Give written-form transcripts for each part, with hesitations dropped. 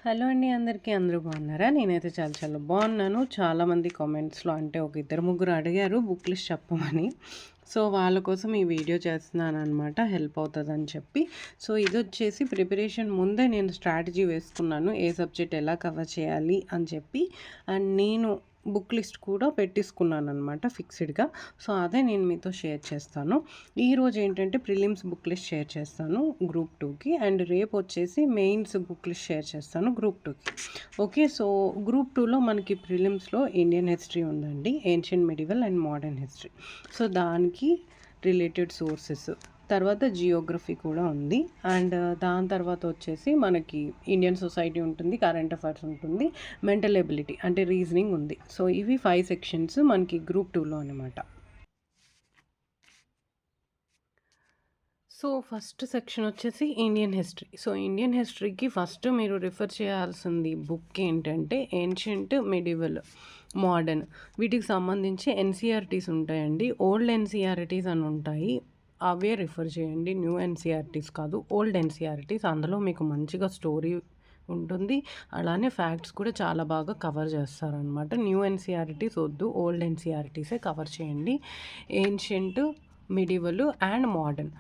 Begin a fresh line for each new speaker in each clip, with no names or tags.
Hello అండి అందరికీ. అందరూ బాగున్నారా? నేనైతే చాలా చాలా బాగున్నాను. చాలామంది కామెంట్స్‌లో అంటే ఒక ఇద్దరు ముగ్గురు అడిగారు బుక్ లిస్ట్ చెప్పమని. సో, వాళ్ళ కోసం ఈ వీడియో చేస్తున్నాననమాట. హెల్ప్ అవుతదని చెప్పి. సో, ఇదొచ్చేసి ప్రిపరేషన్ ముందే నేను స్ట్రాటజీ వేసుకున్నాను. ఏ సబ్జెక్ట్ ఎలా కవర్ చేయాలి అని చెప్పి. అండ్ నేను బుక్ లిస్ట్ కూడా పెట్టేసుకున్నాననమాట ఫిక్స్‌డ్‌గా. సో, అదే నేను మీతో షేర్ చేస్తాను. ఈరోజు ఏంటంటే ప్రిలిమ్స్ బుక్ లిస్ట్ షేర్ చేస్తాను గ్రూప్ 2కి. అండ్ రేపు వచ్చేసి మెయిన్స్ బుక్ లిస్ట్ షేర్ చేస్తాను గ్రూప్ 2కి. ఓకే. సో, గ్రూప్ 2లో మనకి ప్రిలిమ్స్‌లో ఇండియన్ హిస్టరీ ఉందండి. Ancient medieval and modern history. So, దానికి రిలేటెడ్ సోర్సెస్, తర్వాత జియోగ్రఫీ కూడా ఉంది. అండ్ దాని తర్వాత వచ్చేసి మనకి ఇండియన్ సొసైటీ ఉంటుంది, కరెంట్ అఫైర్స్ ఉంటుంది, మెంటల్ ఎబిలిటీ అంటే రీజనింగ్ ఉంది. సో, ఇవి 5 సెక్షన్స్ మనకి గ్రూప్ 2లో అనమాట. సో, ఫస్ట్ సెక్షన్ వచ్చేసి ఇండియన్ హిస్టరీ. సో, ఇండియన్ హిస్టరీకి ఫస్ట్ మీరు రిఫర్ చేయాల్సింది బుక్ ఏంటంటే ఏన్షియంట్, మెడివల్, మోడర్న్. వీటికి సంబంధించి ఎన్సీఆర్టీస్ ఉంటాయండి. ఓల్డ్ ఎన్సీఆర్టీస్ అని ఉంటాయి. అవే రిఫర్ చేయండి. న్యూ ఎన్సీఆర్టీస్ కాదు, ఓల్డ్ ఎన్సీఆర్టీస్. అందులో మీకు మంచిగా స్టోరీ ఉంటుంది. అలానే ఫ్యాక్ట్స్ కూడా చాలా బాగా కవర్ చేస్తారనమాట. న్యూ ఎన్సీఆర్టీస్ వద్దు, ఓల్డ్ ఎన్సీఆర్టీసే కవర్ చేయండి. Ancient, medieval and modern.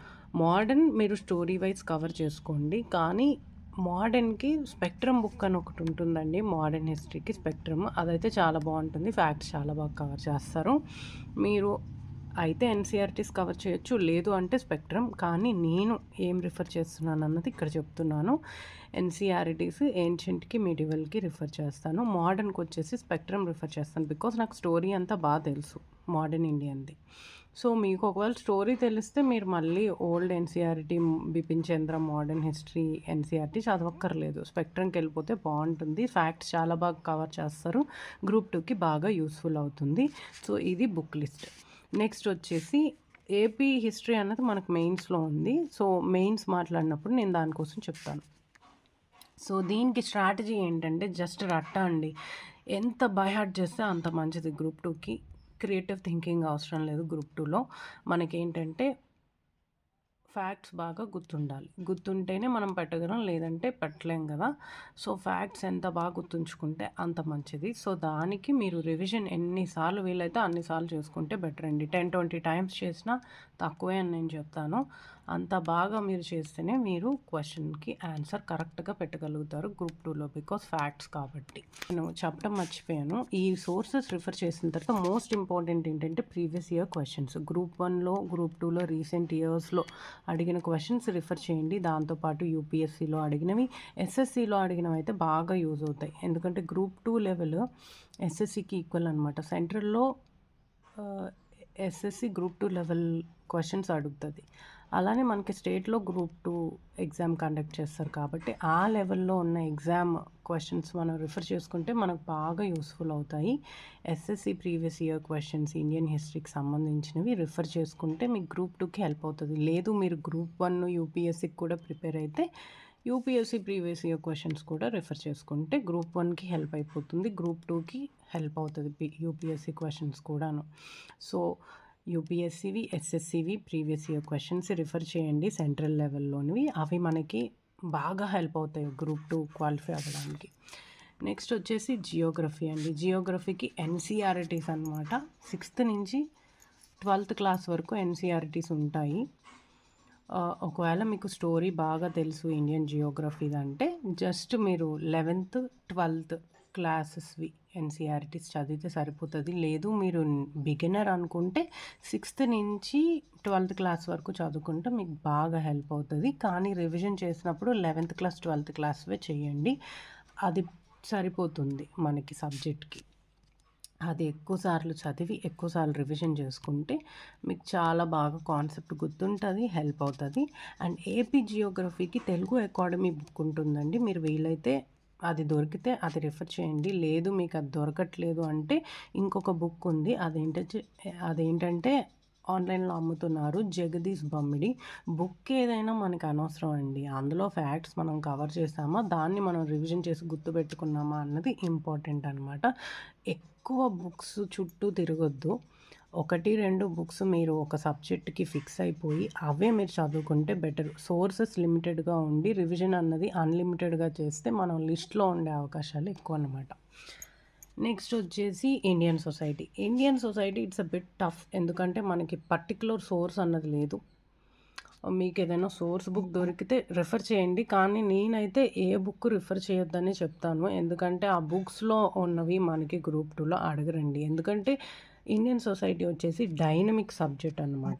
Modern మీరు స్టోరీ వైజ్ కవర్ చేసుకోండి. కానీ మోడర్న్‌కి స్పెక్ట్రమ్ బుక్ అని ఒకటి ఉంటుందండి. మోడర్న్ హిస్టరీకి స్పెక్ట్రమ్ అదైతే చాలా బాగుంటుంది. ఫ్యాక్ట్స్ చాలా బాగా కవర్ చేస్తారు. మీరు అయితే ఎన్సీఆర్టీస్ కవర్ చేయొచ్చు, లేదు అంటే స్పెక్ట్రమ్. కానీ నేను ఏం రిఫర్ చేస్తున్నాను అన్నది ఇక్కడ చెప్తున్నాను. ఎన్సీఆర్టీస్ ఏన్షియంట్‌కి, మిడివల్‌కి రిఫర్ చేస్తాను. మోడర్న్‌కి వచ్చేసి స్పెక్ట్రమ్ రిఫర్ చేస్తాను. బికాజ్ నాకు స్టోరీ అంతా బాగా తెలుసు మోడర్న్ ఇండియన్‌ది. సో, మీకు ఒకవేళ స్టోరీ తెలిస్తే మీరు మళ్ళీ ఓల్డ్ ఎన్సీఆర్టీ, బిపిన్ చంద్ర మోడర్న్ హిస్టరీ ఎన్సీఆర్టీ చదవక్కర్లేదు. స్పెక్ట్రమ్‌కి వెళ్ళిపోతే బాగుంటుంది. ఫ్యాక్ట్స్ చాలా బాగా కవర్ చేస్తారు. గ్రూప్ 2కి బాగా యూస్ఫుల్ అవుతుంది. సో, ఇది బుక్ లిస్ట్. నెక్స్ట్ వచ్చేసి ఏపీ హిస్టరీ అన్నది మనకు మెయిన్స్‌లో ఉంది. సో, మెయిన్స్ మాట్లాడినప్పుడు నేను దానికోసం చెప్తాను. సో, దీనికి స్ట్రాటజీ ఏంటంటే జస్ట్ రట్ట అండి. ఎంత బై హార్ట్ చేస్తే అంత మంచిది గ్రూప్ 2కి. క్రియేటివ్ థింకింగ్ అవసరం లేదు గ్రూప్ 2లో. మనకేంటంటే ఫ్యాక్ట్స్ బాగా గుర్తుండాలి. గుర్తుంటేనే మనం పెట్టగలం, లేదంటే పెట్టలేం కదా! సో, ఫ్యాక్ట్స్ ఎంత బాగా గుర్తుంచుకుంటే అంత మంచిది. సో, దానికి మీరు రివిజన్ ఎన్నిసార్లు వీలైతే అన్నిసార్లు చేసుకుంటే బెటర్ అండి. 10, 20 టైమ్స్ చేసినా తక్కువే అని నేను చెప్తాను. అంత బాగా మీరు చేస్తేనే మీరు క్వశ్చన్‌కి ఆన్సర్ కరెక్ట్‌గా పెట్టగలుగుతారు గ్రూప్ 2లో. బికాజ్ ఫ్యాక్ట్స్ కాబట్టి. నేను చెప్పడం మర్చిపోయాను. ఈ సోర్సెస్ రిఫర్ చేసిన తర్వాత మోస్ట్ ఇంపార్టెంట్ ఏంటంటే ప్రీవియస్ ఇయర్ క్వశ్చన్స్. గ్రూప్ 1లో, గ్రూప్ 2లో రీసెంట్ ఇయర్స్‌లో అడిగిన క్వశ్చన్స్ రిఫర్ చేయండి. దాంతోపాటు యూపీఎస్సీలో అడిగినవి, ఎస్ఎస్సీలో అడిగినవి అయితే బాగా యూజ్ అవుతాయి. ఎందుకంటే గ్రూప్ 2 లెవెల్ ఎస్ఎస్సీకి ఈక్వల్ అనమాట. సెంట్రల్‌లో ఎస్ఎస్సీ గ్రూప్ 2 లెవెల్ క్వశ్చన్స్ అడుగుతుంది. అలానే మనకి స్టేట్లో గ్రూప్ 2 ఎగ్జామ్ కండక్ట్ చేస్తారు కాబట్టి ఆ లెవెల్లో ఉన్న ఎగ్జామ్ క్వశ్చన్స్ మనం రిఫర్ చేసుకుంటే మనకు బాగా యూస్ఫుల్ అవుతాయి. SSC previous year questions Indian హిస్టరీకి సంబంధించినవి రిఫర్ చేసుకుంటే మీకు గ్రూప్ 2కి హెల్ప్ అవుతుంది. లేదు మీరు గ్రూప్ 1 యూపీఎస్సీకి కూడా ప్రిపేర్ అయితే యూపీఎస్సీ ప్రీవియస్ ఇయర్ క్వశ్చన్స్ కూడా రిఫర్ చేసుకుంటే గ్రూప్ 1కి హెల్ప్ అయిపోతుంది. గ్రూప్ 2కి హెల్ప్ అవుతుంది యూపీఎస్సీ క్వశ్చన్స్ కూడాను. సో, యూపీఎస్సీవి, ఎస్ఎస్సీవి ప్రీవియస్ ఇయర్ క్వశ్చన్స్ రిఫర్ చేయండి సెంట్రల్ లెవెల్లోనివి. అవి మనకి బాగా హెల్ప్ అవుతాయి గ్రూప్ 2 క్వాలిఫై అవ్వడానికి. నెక్స్ట్ వచ్చేసి జియోగ్రఫీ అండి. జియోగ్రఫీకి ఎన్సీఆర్టీస్ అనమాట. 6th నుంచి 12th క్లాస్ వరకు ఎన్సీఆర్టీస్ ఉంటాయి. ఒకవేళ మీకు స్టోరీ బాగా తెలుసు ఇండియన్ జియోగ్రఫీదంటే జస్ట్ మీరు 11th, 12th క్లాసెస్వి ఎన్సీఆర్టీస్ చదివితే సరిపోతుంది. లేదు మీరు బిగినర్ అనుకుంటే 6th నుంచి 12th క్లాస్ వరకు చదువుకుంటే మీకు బాగా హెల్ప్ అవుతుంది. కానీ రివిజన్ చేసినప్పుడు 11th క్లాస్, 12th క్లాస్వే చేయండి. అది సరిపోతుంది మనకి సబ్జెక్ట్‌కి. అది ఎక్కువ సార్లు చదివి, ఎక్కువ సార్లు రివిజన్ చేసుకుంటే మీకు చాలా బాగా కాన్సెప్ట్ గుర్తుంటుంది, హెల్ప్ అవుతుంది. అండ్ ఏపీ జియోగ్రఫీకి తెలుగు అకాడమీ బుక్ ఉంటుందండి. మీరు వీలైతే అది దొరికితే అది రిఫర్ చేయండి. లేదు మీకు అది దొరకట్లేదు అంటే ఇంకొక బుక్ ఉంది. అదేంటంటే ఆన్లైన్‌లో అమ్ముతున్నారు. జగదీష్ బమ్మిడి. బుక్ ఏదైనా మనకు అనవసరం అండి. అందులో ఫ్యాక్ట్స్ మనం కవర్ చేసామా, దాన్ని మనం రివిజన్ చేసి గుర్తుపెట్టుకున్నామా అన్నది ఇంపార్టెంట్ అనమాట. ఎక్కువ బుక్స్ చుట్టూ తిరగొద్దు. ఒకటి 2 బుక్స్ మీరు ఒక సబ్జెక్ట్‌కి ఫిక్స్ అయిపోయి అవే మీరు చదువుకుంటే బెటర్. సోర్సెస్ లిమిటెడ్‌గా ఉండి రివిజన్ అన్నది అన్‌లిమిటెడ్‌గా చేస్తే మనం లిస్ట్‌లో ఉండే అవకాశాలు ఎక్కువనమాట. నెక్స్ట్ వచ్చేసి Indian society. Indian society it's a bit tough. ఎందుకంటే మనకి పర్టిక్యులర్ సోర్స్ అన్నది లేదు. మీకేదైనా సోర్స్ బుక్ దొరికితే రిఫర్ చేయండి. కానీ నేనైతే ఏ బుక్ రిఫర్ చేయొద్దనే చెప్తాను. ఎందుకంటే ఆ బుక్స్‌లో ఉన్నవి మనకి గ్రూప్ 2లో అడగరండి. ఎందుకంటే ఇండియన్ సొసైటీ వచ్చేసి డైనమిక్ సబ్జెక్ట్ అనమాట.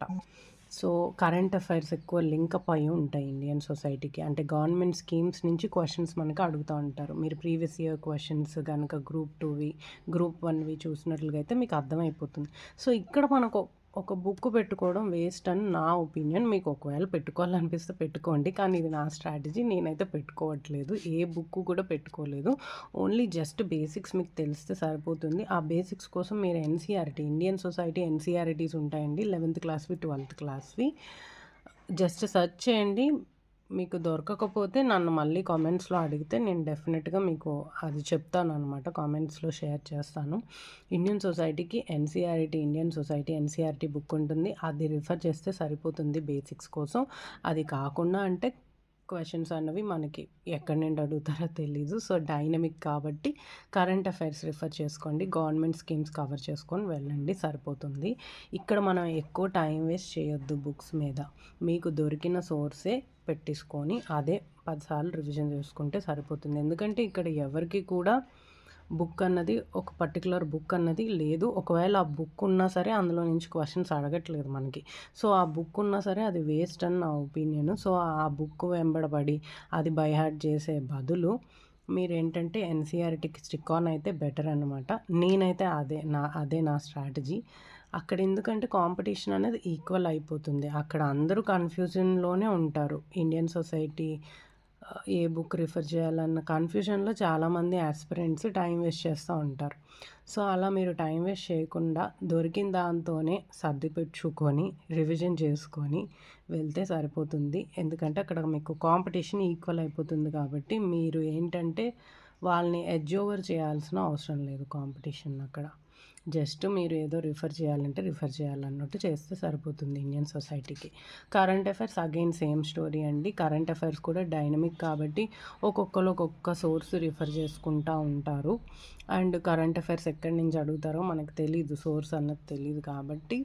సో, కరెంట్ అఫైర్స్ ఎక్కువ లింకప్ అయ్యి ఉంటాయి ఇండియన్ సొసైటీకి. అంటే గవర్నమెంట్ స్కీమ్స్ నుంచి క్వెషన్స్ మనకు అడుగుతా ఉంటారు. మీరు ప్రీవియస్ ఇయర్ క్వెషన్స్ గనక గ్రూప్ 2వి, గ్రూప్ 1వి చూసినట్లుగా అయితే మీకు అర్థమైపోతుంది. సో, ఇక్కడ మనకు ఒక బుక్ పెట్టుకోవడం వేస్ట్ అని నా ఒపీనియన్. మీకు ఒకవేళ పెట్టుకోవాలనిపిస్తే పెట్టుకోండి. కానీ ఇది నా స్ట్రాటజీ. నేనైతే పెట్టుకోవట్లేదు. ఏ బుక్ కూడా పెట్టుకోలేదు. ఓన్లీ జస్ట్ బేసిక్స్ మీకు తెలిస్తే సరిపోతుంది. ఆ బేసిక్స్ కోసం మీరు ఎన్సీఆర్టీ, ఇండియన్ సొసైటీ ఎన్సీఆర్టీస్ ఉంటాయండి. 11th క్లాస్‌వి, 12th క్లాస్‌వి. జస్ట్ సెర్చ్ చేయండి. మీకు దొరకకపోతే నన్ను మళ్ళీ కామెంట్స్‌లో అడిగితే నేను డెఫినెట్‌గా మీకు అది చెప్తాననమాట. కామెంట్స్‌లో షేర్ చేస్తాను. ఇండియన్ సొసైటీకి NCERT, Indian society NCERT book ఉంటుంది. అది రిఫర్ చేస్తే సరిపోతుంది బేసిక్స్ కోసం. అది కాకుండా అంటే క్వెషన్స్ అన్నవి మనకి ఎక్కడి నుండి అడుగుతారో తెలీదు. సో, డైనమిక్ కాబట్టి కరెంట్ అఫైర్స్ రిఫర్ చేసుకోండి. గవర్నమెంట్ స్కీమ్స్ కవర్ చేసుకొని వెళ్ళండి సరిపోతుంది. ఇక్కడ మనం ఎక్కువ టైం వేస్ట్ చేయొద్దు బుక్స్ మీద. మీకు దొరికిన సోర్సే పెట్టేసుకొని అదే 10 సార్లు రివిజన్ చేసుకుంటే సరిపోతుంది. ఎందుకంటే ఇక్కడ ఎవరికీ కూడా బుక్ అన్నది ఒక పర్టిక్యులర్ బుక్ అన్నది లేదు. ఒకవేళ ఆ బుక్ ఉన్నా సరే అందులో నుంచి క్వెషన్స్ అడగట్లేదు మనకి. సో, ఆ బుక్ ఉన్నా సరే అది వేస్ట్ అని నా ఒపీనియన్. సో, ఆ బుక్ వెంబడబడి అది బై హార్ట్ చేసే బదులు మీరేంటంటే ఎన్సీఆర్టీకి స్టిక్ ఆన్ అయితే బెటర్ అనమాట. నేనైతే అదే నా స్ట్రాటజీ. అక్కడ ఎందుకంటే కాంపిటీషన్ అనేది ఈక్వల్ అయిపోతుంది. అక్కడ అందరూ కన్‌ఫ్యూజన్‌లోనే ఉంటారు. ఇండియన్ సొసైటీ ఏ బుక్ రిఫర్ చేయాలన్న కన్‌ఫ్యూజన్‌లో చాలామంది యాస్పిరెంట్స్ టైం వేస్ట్ చేస్తూ ఉంటారు. సో, అలా మీరు టైం వేస్ట్ చేయకుండా దొరికిన దాంతోనే సర్దిపెట్టుకొని, రివిజన్ చేసుకొని వెళ్తే సరిపోతుంది. ఎందుకంటే అక్కడ మీకు కాంపిటీషన్ ఈక్వల్ అయిపోతుంది కాబట్టి మీరు ఏంటంటే వాళ్ళని ఎడ్జ్ ఓవర్ చేయాల్సిన అవసరం లేదు కాంపిటీషన్ అక్కడ. జస్ట్ మీరు ఏదో రిఫర్ చేయాలన్నట్టు చేస్తే సరిపోతుంది ఇండియన్ సొసైటీకి. Current affairs again same story అండి. కరెంట్ అఫైర్స్ కూడా డైనమిక్ కాబట్టి ఒక్కొక్కరు ఒక్కొక్క సోర్స్ రిఫర్ చేసుకుంటూ ఉంటారు. అండ్ కరెంట్ అఫైర్స్ ఎక్కడి నుంచి అడుగుతారో మనకు తెలీదు. సోర్స్ అన్నది తెలీదు కాబట్టి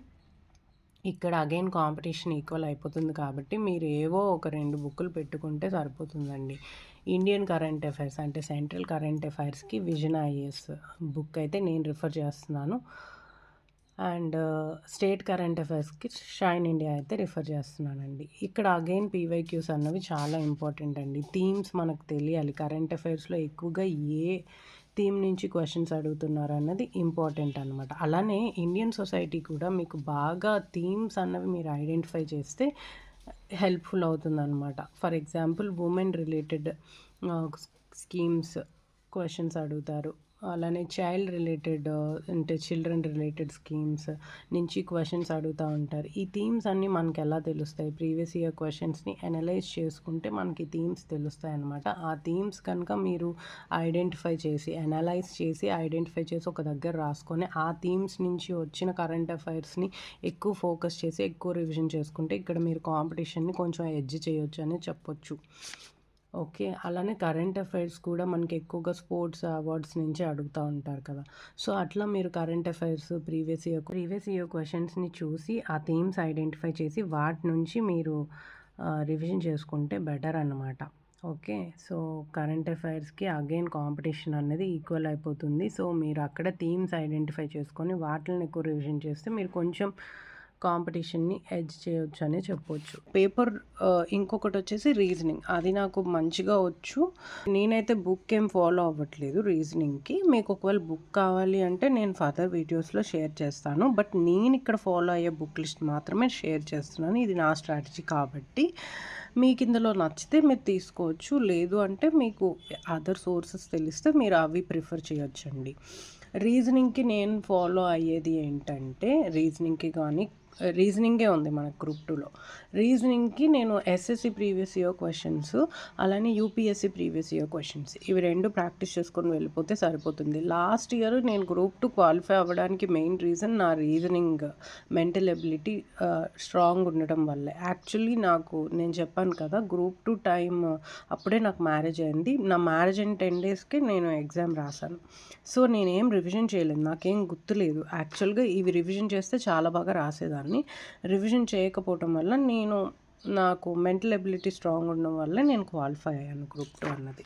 ఇక్కడ అగైన్ కాంపిటీషన్ ఈక్వల్ అయిపోతుంది కాబట్టి మీరు ఏవో ఒక 2 బుక్కులు పెట్టుకుంటే సరిపోతుందండి. ఇండియన్ కరెంట్ అఫైర్స్ అంటే సెంట్రల్ కరెంట్ అఫైర్స్‌కి విజన్ ఐఏఎస్ బుక్ అయితే నేను రిఫర్ చేస్తున్నాను. అండ్ స్టేట్ కరెంట్ అఫైర్స్‌కి షైన్ ఇండియా అయితే రిఫర్ చేస్తున్నానండి. ఇక్కడ అగైన్ పీవైక్యూస్ అన్నవి చాలా ఇంపార్టెంట్ అండి. థీమ్స్ మనకు తెలియాలి. కరెంట్ అఫైర్స్‌లో ఎక్కువగా ఏ థీమ్ నుంచి క్వెషన్స్ అడుగుతున్నారు అన్నది ఇంపార్టెంట్ అనమాట. అలానే ఇండియన్ సొసైటీ కూడా మీకు బాగా థీమ్స్ అన్నవి మీరు ఐడెంటిఫై చేస్తే హెల్ప్ఫుల్ అవుతుందనమాట. For example women related schemes questions అడుగుతారు. అలానే చైల్డ్ రిలేటెడ్ అంటే చిల్డ్రన్ రిలేటెడ్ స్కీమ్స్ నుంచి క్వెషన్స్ అడుగుతూ ఉంటారు. ఈ థీమ్స్ అన్నీ మనకి ఎలా తెలుస్తాయి? ప్రీవియస్ ఇయర్ క్వెషన్స్‌ని అనలైజ్ చేసుకుంటే మనకి థీమ్స్ తెలుస్తాయి అన్నమాట. ఆ థీమ్స్ కనుక మీరు అనలైజ్ చేసి ఐడెంటిఫై చేసి ఒక దగ్గర రాసుకొని ఆ థీమ్స్ నుంచి వచ్చిన కరెంట్ అఫైర్స్‌ని ఎక్కువ ఫోకస్ చేసి ఎక్కువ రివిజన్ చేసుకుంటే ఇక్కడ మీరు కాంపిటీషన్‌ని కొంచెం ఎడ్జ్ చేయొచ్చు అని చెప్పొచ్చు. ఓకే. అలానే కరెంట్ అఫైర్స్ కూడా మనకి ఎక్కువగా స్పోర్ట్స్ అవార్డ్స్ నుంచి అడుగుతా ఉంటారు కదా! సో, అట్లా మీరు కరెంట్ అఫైర్స్ ప్రీవియస్ ఇయర్ క్వెషన్స్‌ని చూసి ఆ థీమ్స్ ఐడెంటిఫై చేసి వాటి నుంచి మీరు రివిజన్ చేసుకుంటే బెటర్ అన్నమాట. ఓకే. సో, కరెంట్ అఫైర్స్‌కి అగైన్ కాంపిటీషన్ అనేది ఈక్వల్ అయిపోతుంది. సో, మీరు అక్కడ థీమ్స్ ఐడెంటిఫై చేసుకొని వాటిల్ని ఎక్కువ రివిజన్ చేస్తే మీరు కొంచెం కాంపిటీషన్‌ని ఎడ్జ్ చేయొచ్చు అనే చెప్పొచ్చు. పేపర్ ఇంకొకటొచ్చేసి రీజనింగ్. అది నాకు మంచిగా వచ్చు. నేనైతే బుక్ ఏం ఫాలో అవ్వట్లేదు రీజనింగ్‌కి. మీకు ఒకవేళ బుక్ కావాలి అంటే నేను ఫర్దర్ వీడియోస్‌లో షేర్ చేస్తాను. బట్ నేను ఇక్కడ ఫాలో అయ్యే బుక్ లిస్ట్ మాత్రమే షేర్ చేస్తున్నాను. ఇది నా స్ట్రాటజీ కాబట్టి మీకు ఇందులో నచ్చితే మీరు తీసుకోవచ్చు. లేదు అంటే మీకు అదర్ సోర్సెస్ తెలిస్తే మీరు అవి ప్రిఫర్ చేయొచ్చండి. రీజనింగ్‌కి నేను ఫాలో అయ్యేది ఏంటంటే రీజనింగ్‌కి కానీ రీజనింగే ఉంది మనకు గ్రూప్ 2లో. రీజనింగ్‌కి నేను ఎస్ఎస్‌సి ప్రీవియస్ ఇయర్ క్వెషన్స్, అలానే యూపీఎస్‌సి ప్రీవియస్ ఇయర్ క్వెషన్స్ ఇవి 2 ప్రాక్టీస్ చేసుకొని వెళ్ళిపోతే సరిపోతుంది. లాస్ట్ ఇయర్ నేను గ్రూప్ 2 క్వాలిఫై అవ్వడానికి మెయిన్ రీజన్ నా రీజనింగ్ మెంటల్ ఎబిలిటీ స్ట్రాంగ్ ఉండడం వల్లే. యాక్చువల్లీ నేను చెప్పాను కదా గ్రూప్ 2 టైమ్ అప్పుడే నాకు మ్యారేజ్ అయింది. నా మ్యారేజ్ అయిన 10 డేస్‌కి నేను ఎగ్జామ్ రాశాను. సో నేనేం రివిజన్ చేయలేదు, నాకేం గుర్తులేదు. యాక్చువల్గా ఇవి రివిజన్ చేస్తే చాలా బాగా రాసేదాన్ని. రివిజన్ చేయకపోవటం వల్ల నాకు మెంటల్ ఎబిలిటీ స్ట్రాంగ్ ఉండడం వల్ల నేను క్వాలిఫై అయ్యాను గ్రూప్ 2 అన్నది.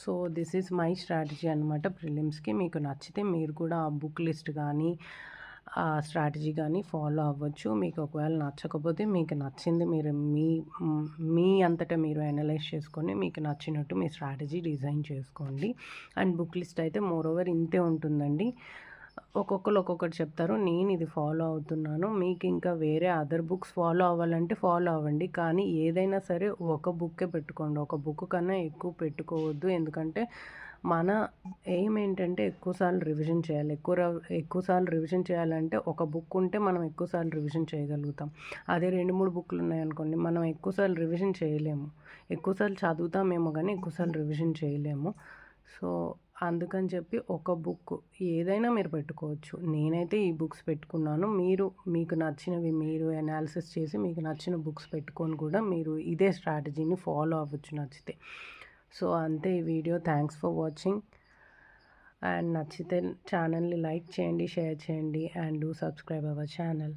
So this is my strategy అనమాట ప్రిలిమ్స్కి. మీకు నచ్చితే మీరు కూడా ఆ బుక్ లిస్ట్ కానీ ఆ స్ట్రాటజీ కానీ ఫాలో అవ్వచ్చు. మీకు ఒకవేళ నచ్చకపోతే మీకు నచ్చింది మీరు మీ అంతటా మీరు అనలైజ్ చేసుకొని మీకు నచ్చినట్టు మీ స్ట్రాటజీ డిజైన్ చేసుకోండి. అండ్ బుక్ లిస్ట్ అయితే మోరోవర్ ఇంతే ఉంటుందండి. ఒక్కొక్కరు ఒక్కొక్కటి చెప్తారు. నేను ఇది ఫాలో అవుతున్నాను. మీకు ఇంకా వేరే అదర్ బుక్స్ ఫాలో అవ్వాలంటే ఫాలో అవ్వండి. కానీ ఏదైనా సరే ఒక బుక్కే పెట్టుకోండి. ఒక బుక్ కన్నా ఎక్కువ పెట్టుకోవద్దు. ఎందుకంటే మన ఎయిమ్ ఏంటంటే ఎక్కువసార్లు రివిజన్ చేయాలి. ఎక్కువసార్లు రివిజన్ చేయాలంటే ఒక బుక్ ఉంటే మనం ఎక్కువసార్లు రివిజన్ చేయగలుగుతాం. అదే 2, 3 బుక్లు ఉన్నాయనుకోండి మనం ఎక్కువసార్లు రివిజన్ చేయలేము. ఎక్కువసార్లు చదువుతామేమో కానీ ఎక్కువసార్లు రివిజన్ చేయలేము. సో అందుకని చెప్పి ఒక బుక్ ఏదైనా మీరు పెట్టుకోవచ్చు. నేనైతే ఈ బుక్స్ పెట్టుకున్నాను. మీకు నచ్చినవి మీరు అనాలిసిస్ చేసి మీకు నచ్చిన బుక్స్ పెట్టుకొని కూడా మీరు ఇదే స్ట్రాటజీని ఫాలో అవ్వచ్చు నచ్చితే. సో అంతే ఈ video. Thanks for watching. And నచ్చితే ఛానల్ని లైక్ చేయండి, షేర్ చేయండి and do subscribe our channel.